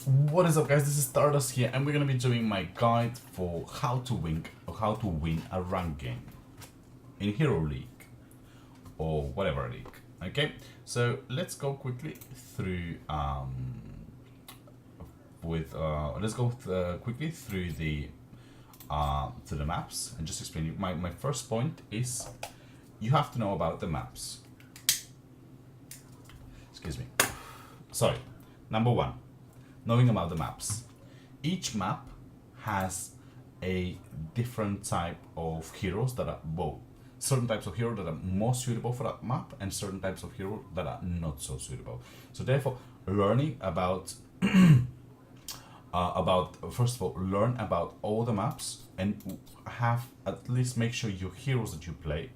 What is up, guys? This is Stardust here, and we're gonna be doing my guide for how to win a rank game in Hero League or whatever league. Okay, so let's go quickly through quickly through the to the maps and just explain you. My first point is you have to know about the maps. Excuse me. So, number one, knowing about the maps. Each map has a different type of heroes that are, well, certain types of heroes that are more suitable for that map and certain types of heroes that are not so suitable. So therefore, learning about first of all, learn about all the maps and have at least make sure your heroes that you play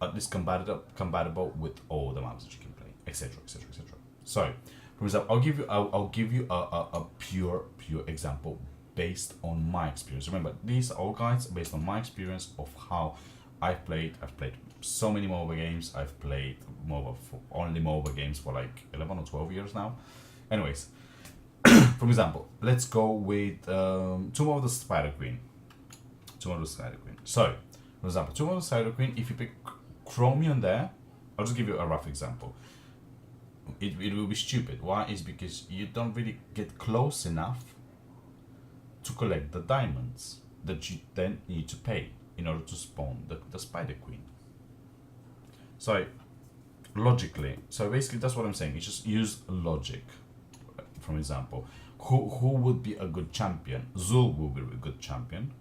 at least compatible with all the maps that you can play, etc., etc., etc. So, for example, I'll give you a pure example based on my experience. Remember, these are all guides based on my experience of how I've played. I've played so many mobile games. I've played only mobile games for like 11 or 12 years now. Anyways, for example, let's go with Tomb of the Spider Queen. Tomb of the Spider Queen. So, for example, Tomb of the Spider Queen, if you pick Chromium there, I'll just give you a rough example. It will be stupid. Why? Is because you don't really get close enough to collect the diamonds that you then need to pay in order to spawn the Spider Queen. So, logically, so basically that's what I'm saying. You just use logic. For example, who would be a good champion? Zul will be a good champion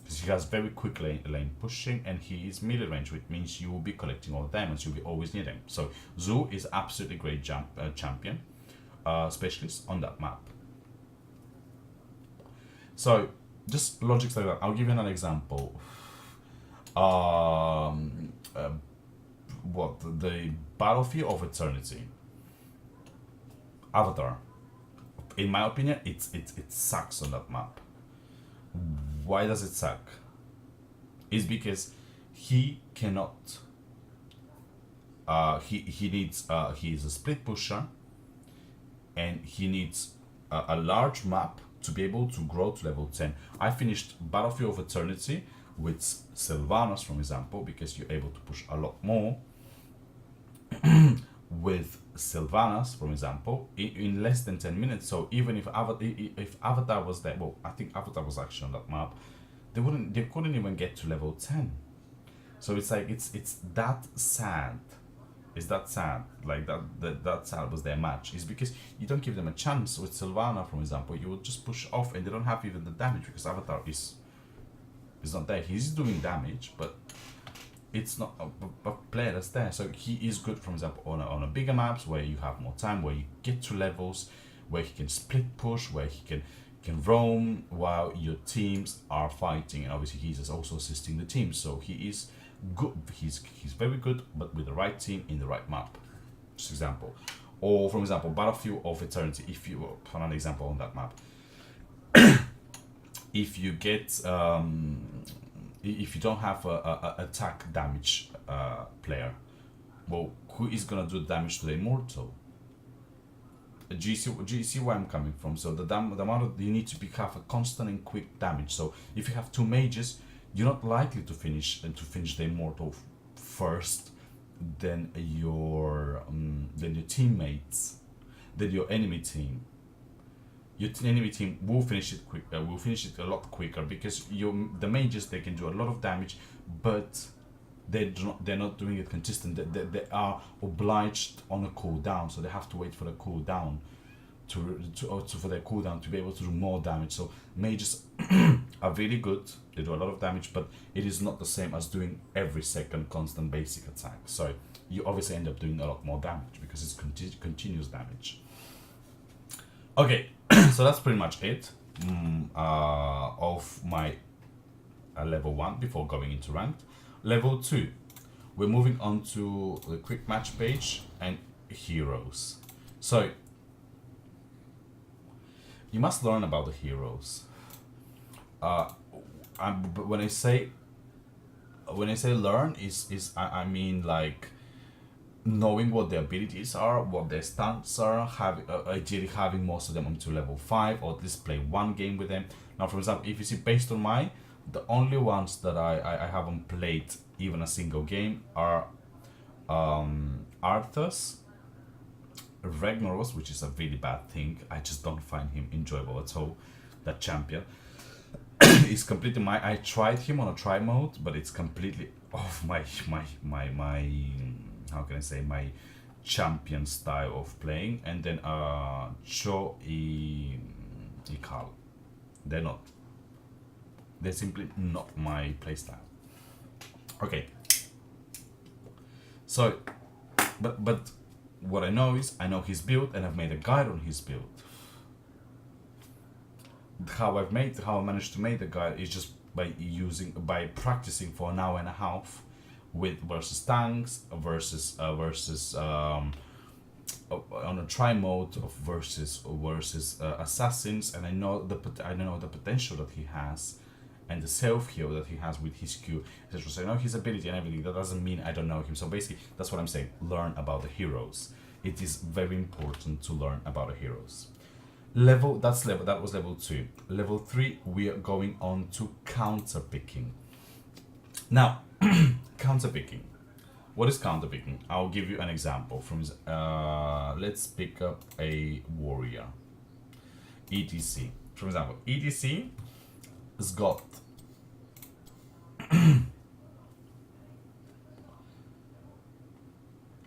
because he has very quick lane pushing and he is middle range, which means you will be collecting all the diamonds. You'll be always near them. So Zul is absolutely great champion, specialist on that map. So just logics like that. I'll give you another example. What the Battlefield of Eternity. Avatar. In my opinion, it sucks on that map. Why does it suck? It's because he cannot. He needs. He is a split pusher, and he needs a large map to be able to grow to level 10. I finished Battlefield of Eternity with Sylvanas, for example, because you're able to push a lot more. With Sylvanas, for example, in less than 10 minutes. So even if Avatar was there, well, I think Avatar was actually on that map, they couldn't even get to level 10. So it's like it's that sad. It's that sad. Like that sad was their match. Is because you don't give them a chance. With Sylvana, for example, you will just push off and they don't have even the damage because Avatar is not there. He's doing damage, but it's not a player that's there. So he is good, for example, on a bigger maps where you have more time, where you get to levels, where he can split push, where he can roam while your teams are fighting, and obviously he's also assisting the team. So he is good. He's very good, but with the right team in the right map. Just example, or for example, Battlefield of Eternity. If you for another example on that map, if you get if you don't have a attack damage player, well, who is gonna do damage to the immortal? Do you see where I'm coming from? So the amount of, you need to have a constant and quick damage. So if you have two mages, you're not likely to finish the immortal first than your teammates, than your enemy team. Your enemy team will finish it quick. Will finish it a lot quicker because the mages, they can do a lot of damage, but they're not doing it consistent. They are obliged on a cooldown, so they have to wait for the cooldown for their cooldown to be able to do more damage. So mages are really good. They do a lot of damage, but it is not the same as doing every second constant basic attack. So you obviously end up doing a lot more damage because it's continuous damage. Okay, so that's pretty much it of my level 1 before going into ranked. Level 2, we're moving on to the quick match page and heroes. So you must learn about the heroes. When I say learn, I mean like knowing what their abilities are, what their stats are, ideally having most of them up to level 5, or at least play one game with them. Now, for example, if you see based on the only ones that I haven't played even a single game are Arthas, Ragnaros, which is a really bad thing. I just don't find him enjoyable at all. That champion is completely I tried him on a try mode, but it's completely off my how can I say, my champion style of playing. And then Cho and Carl, they're simply not my playstyle. Okay, so but what I know is I know his build, and I've made a guide on his build. How I managed to make the guide is just by practicing for an hour and a half with versus tanks versus on a try mode of versus assassins, and I know the potential that he has and the self heal that he has with his Q, etc. So I know his ability and everything. That doesn't mean I don't know him. So basically, that's what I'm saying. Learn about the heroes. It is very important to learn about the heroes. That was level 2. Level 3, we are going on to counter picking. Now, counter picking. What is counter picking? I'll give you an example from let's pick up a warrior. ETC. For example, ETC has got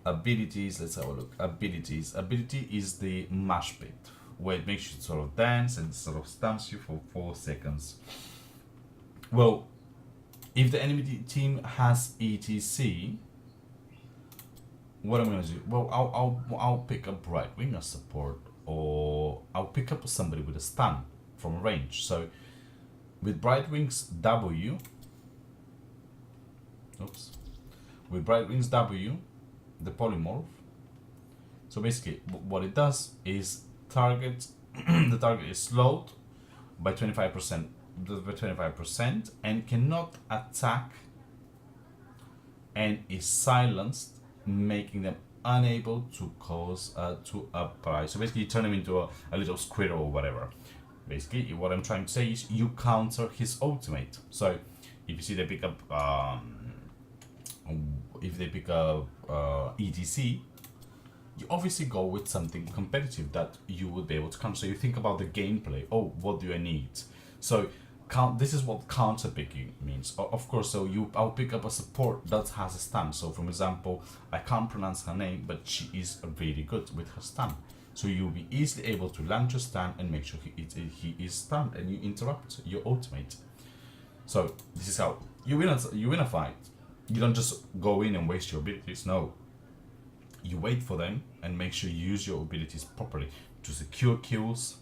abilities. Let's have a look. Abilities. Ability is the mash pit, where it makes you sort of dance and sort of stunts you for 4 seconds. Well, if the enemy team has ETC, what I'm gonna do? Well, I'll pick up right wing as support, or I'll pick up somebody with a stun from range. So with Brightwing's W, with Brightwing's W, the polymorph. So basically, what it does is the target is slowed by 25%, and cannot attack, and is silenced, making them unable to cause to apply. So basically, you turn him into a little squirrel or whatever. Basically, what I'm trying to say is you counter his ultimate. So if you see they pick up ETC, you obviously go with something competitive that you would be able to counter. So you think about the gameplay. Oh, what do I need? So this is what counter picking means. Of course, so I'll pick up a support that has a stun. So for example, I can't pronounce her name, but she is really good with her stun. So you'll be easily able to land your stun and make sure he is stunned, and you interrupt your ultimate. So this is how you win a fight. You don't just go in and waste your abilities. No. You wait for them and make sure you use your abilities properly to secure kills,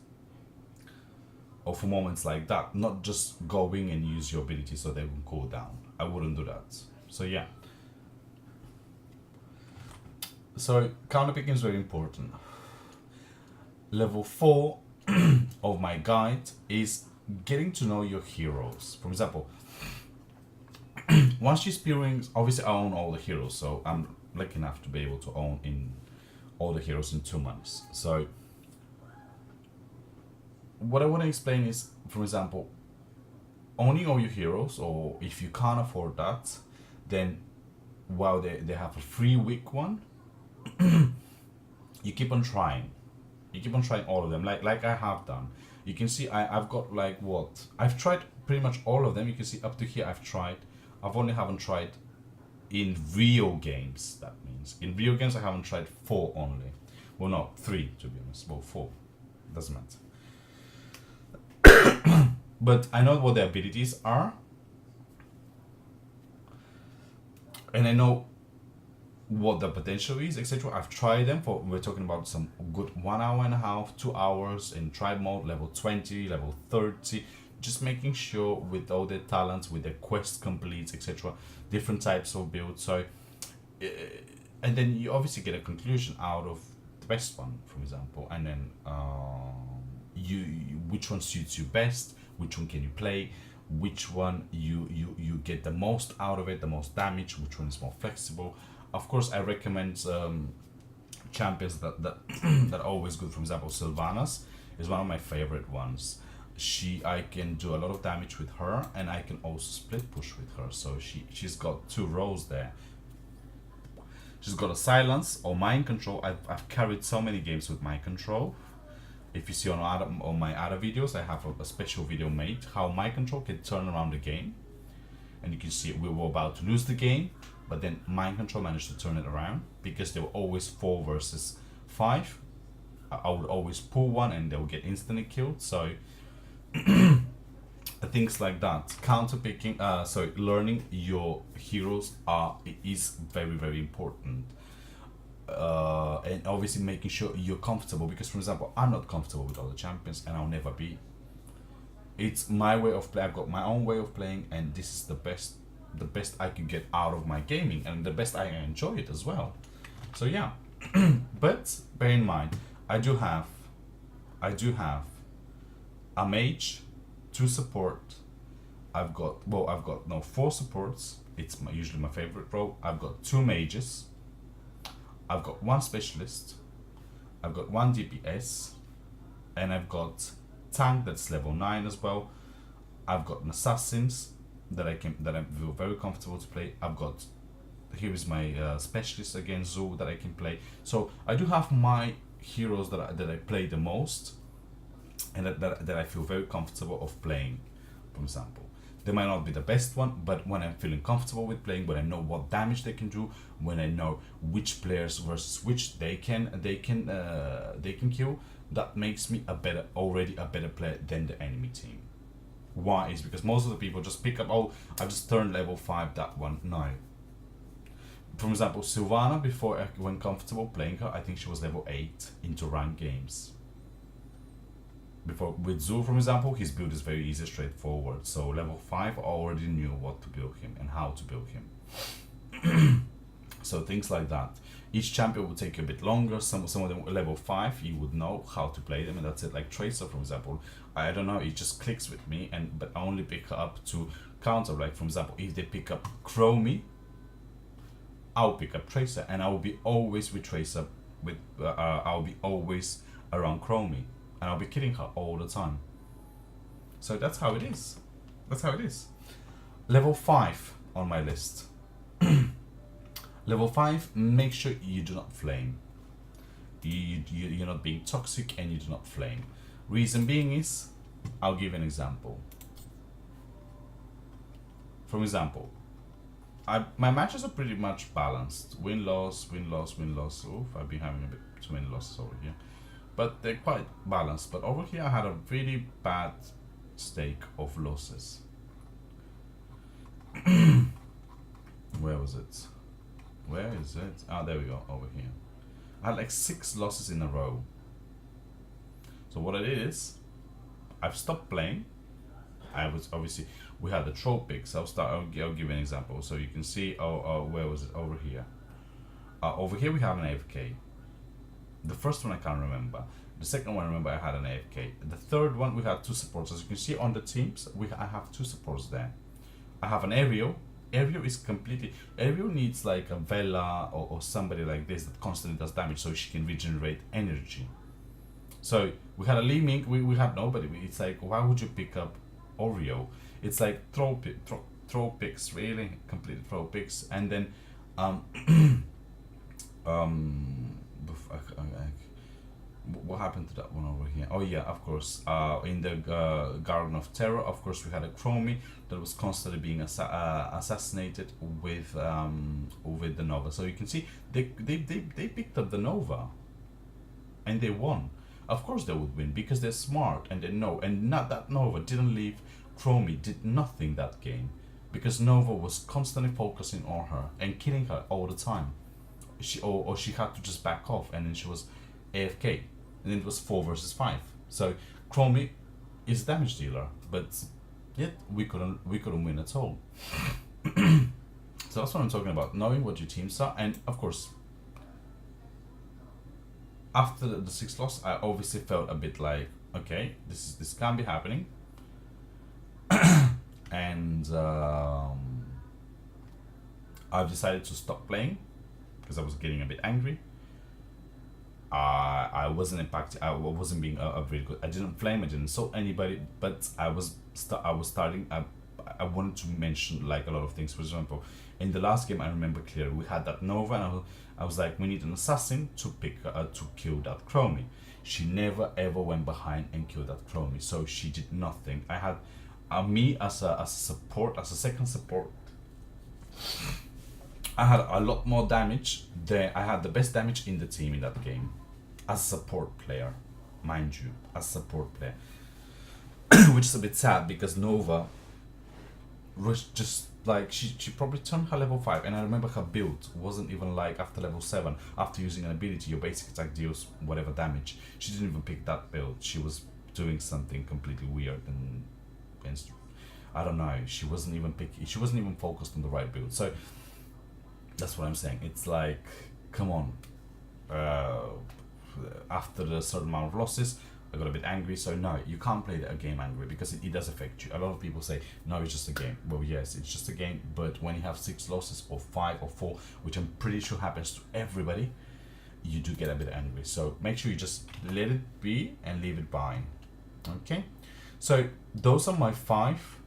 or for moments like that. Not just go in and use your abilities so they will cool down. I wouldn't do that. So yeah. So counter picking is very important. Level 4 of my guide is getting to know your heroes. For example, once you experience, obviously I own all the heroes, so I'm lucky enough to be able to own in all the heroes in 2 months. So what I want to explain is, for example, owning all your heroes, or if you can't afford that, then while they have a free week one, you keep on trying. You keep on trying all of them, like I have done. You can see I've got I've tried pretty much all of them. You can see up to here I've tried. Haven't tried in real games. That means in real games I haven't tried 4 only. Well, no, 3 to be honest. Well, 4 doesn't matter. But I know what their abilities are, and I know what the potential is, etc. I've tried them we're talking about some good 1 hour and a half, 2 hours in try mode, level 20, level 30, just making sure with all their talents, with their quest completes, etc. Different types of builds. So and then you obviously get a conclusion out of the best one, for example, and then you which one suits you best, which one can you play, which one you get the most out of it, the most damage, which one is more flexible, of course, I recommend champions that that are always good. For example, Sylvanas is one of my favorite ones. I can do a lot of damage with her, and I can also split push with her. So she's got two roles there. She's got a silence or mind control. I've carried so many games with mind control. If you see on my other videos, I have a special video made how mind control can turn around the game. And you can see we were about to lose the game, but then mind control managed to turn it around because they were always 4 versus 5. I would always pull one and they would get instantly killed. So things like that. Counter picking, learning your heroes is very, very important. And obviously making sure you're comfortable, because for example, I'm not comfortable with all the champions and I'll never be. It's my way of play. I've got my own way of playing, and this is the best I can get out of my gaming, and the best I enjoy it as well. So yeah. But bear in mind, I do have a mage, 2 support. I've got 4 supports. It's usually my favorite role. I've got 2 mages. I've got 1 specialist. I've got 1 DPS, and I've got tank that's level 9 as well. I've got an assassins that I feel very comfortable to play. I've got, here is my specialist again, Zoo, that I can play. So I do have my heroes that I play the most, and that I feel very comfortable of playing. For example, they might not be the best one, but when I'm feeling comfortable with playing, when I know what damage they can do, when I know which players versus which they can kill, that makes me already a better player than the enemy team. Why? Is because most of the people just pick up, oh, I just turned level 5 that one. No. For example, Sylvana, before I went comfortable playing her, I think she was level 8 into ranked games. Before with Zoo, for example, his build is very easy, straightforward. So level 5, I already knew what to build him and how to build him. So things like that. Each champion will take a bit longer. Some of them level 5, you would know how to play them, and that's it. Like Tracer, for example, I don't know, it just clicks with me, but I only pick her up to counter. Like for example, if they pick up Chromie, I'll pick up Tracer, and I will be always with Tracer. I'll be always around Chromie, and I'll be killing her all the time. So that's how it is. That's how it is. Level 5 on my list. Level 5, make sure you do not flame. You're not being toxic, and you do not flame. Reason being is, I'll give you an example. For example, my matches are pretty much balanced. Win-loss, win-loss, win-loss. Oof, I've been having a bit too many losses over here. But they're quite balanced. But over here I had a really bad stake of losses. Where was it? Where is it? Ah, there we go, over here. I had like 6 losses in a row. So what I did is, I've stopped playing. I was obviously, we had the tropics. I'll give you an example. So you can see, where was it? Over here. Over here we have an AFK. The first one I can't remember. The second one I remember I had an AFK. The third one we had 2 supports. As you can see on the teams, I have 2 supports there. I have an Aerial. Aerial is completely, Aerial needs like a Vela or somebody like this that constantly does damage so she can regenerate energy. So we had a Li Ming, we had nobody. It's like, why would you pick up Oreo? It's like throw picks, really, complete throw picks. And then what happened to that one over here? Oh yeah, of course. In the Garden of Terror, of course, we had a Chromie that was constantly being assassinated with the Nova. So you can see they picked up the Nova, and they won. Of course they would win because they're smart and they know. And not that Nova didn't leave Chromie, did nothing that game, because Nova was constantly focusing on her and killing her all the time. She had to just back off, and then she was AFK, and then it was 4 versus 5. So Chromie is a damage dealer, but yet we couldn't win at all. So that's what I'm talking about, knowing what your teams are. And of course, after the 6th loss, I obviously felt a bit like, okay, this can't be happening. And I've decided to stop playing. because I was getting a bit angry. I wasn't impacted. I wasn't being a really good. I didn't flame. I didn't insult anybody. But I was starting. I wanted to mention like a lot of things. For example, in the last game, I remember clearly we had that Nova, and I was like, we need an assassin to kill that Chromie. She never ever went behind and killed that Chromie. So she did nothing. I had me as a support, as a second support. I had a lot more damage. I had the best damage in the team in that game, as a support player, mind you, as a support player. Which is a bit sad because Nova was just like she probably turned her level 5, and I remember her build wasn't even like after level 7. After using an ability, your basic attack deals whatever damage. She didn't even pick that build. She was doing something completely weird and I don't know. She wasn't even focused on the right build. So that's what I'm saying. It's like, come on. After a certain amount of losses, I got a bit angry. So no, you can't play a game angry because it does affect you. A lot of people say, no, it's just a game. Well, yes, it's just a game. But when you have 6 losses or 5 or 4, which I'm pretty sure happens to everybody, you do get a bit angry. So make sure you just let it be and leave it by. Okay? So those are my 5.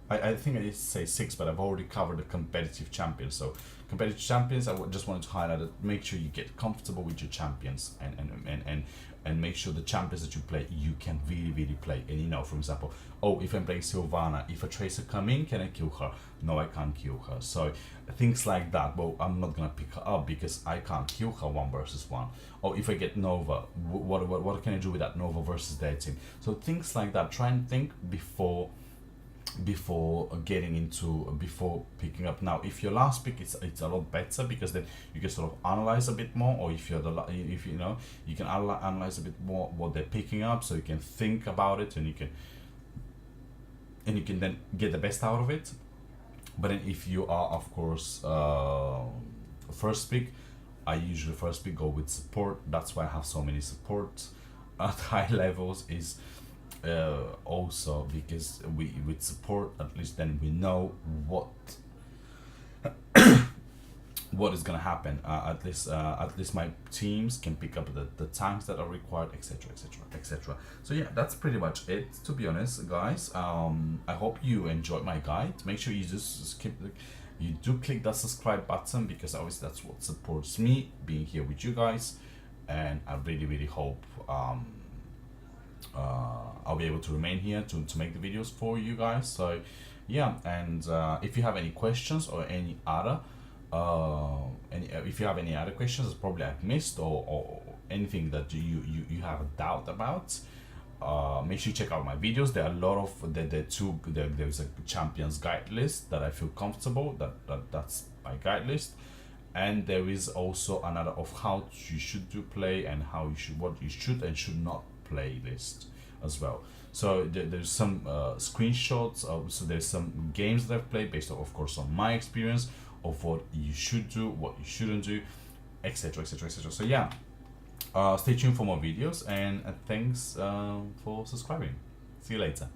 I think I did say 6, but I've already covered the competitive champions. So competitive champions, I just wanted to highlight that. Make sure you get comfortable with your champions and make sure the champions that you play, you can really play. And you know, for example, oh, if I'm playing Sylvana, if a Tracer come in, can I kill her? No, I can't kill her. So things like that. Well, I'm not gonna pick her up because I can't kill her 1 versus 1. Or if I get Nova, what can I do with that Nova versus their team? So things like that. Try and think before picking up. Now if your last pick, it's a lot better because then you can sort of analyze a bit more, or if you know, you can analyze a bit more what they're picking up, so you can think about it and you can then get the best out of it. But then if you are, of course, first pick, I usually first pick go with support. That's why I have so many supports at high levels, is also because with support, at least then we know what is gonna happen. At least my teams can pick up the tanks that are required, etc. So yeah, that's pretty much it, to be honest, guys. I hope you enjoyed my guide. Make sure you just click that subscribe button, because obviously that's what supports me being here with you guys, and I really hope I'll be able to remain here to make the videos for you guys. So yeah, and if you have any questions or any other if you have any other questions that probably I've missed, or anything that you have a doubt about, make sure you check out my videos. There are a lot of there's a champions guide list that I feel comfortable, that's my guide list. And there is also another of how you should play and what you should and should not play list as well. So there's some screenshots so there's some games that I've played based on, of course, on my experience of what you should do, what you shouldn't do, etc. So yeah, stay tuned for more videos, and thanks for subscribing. See you later.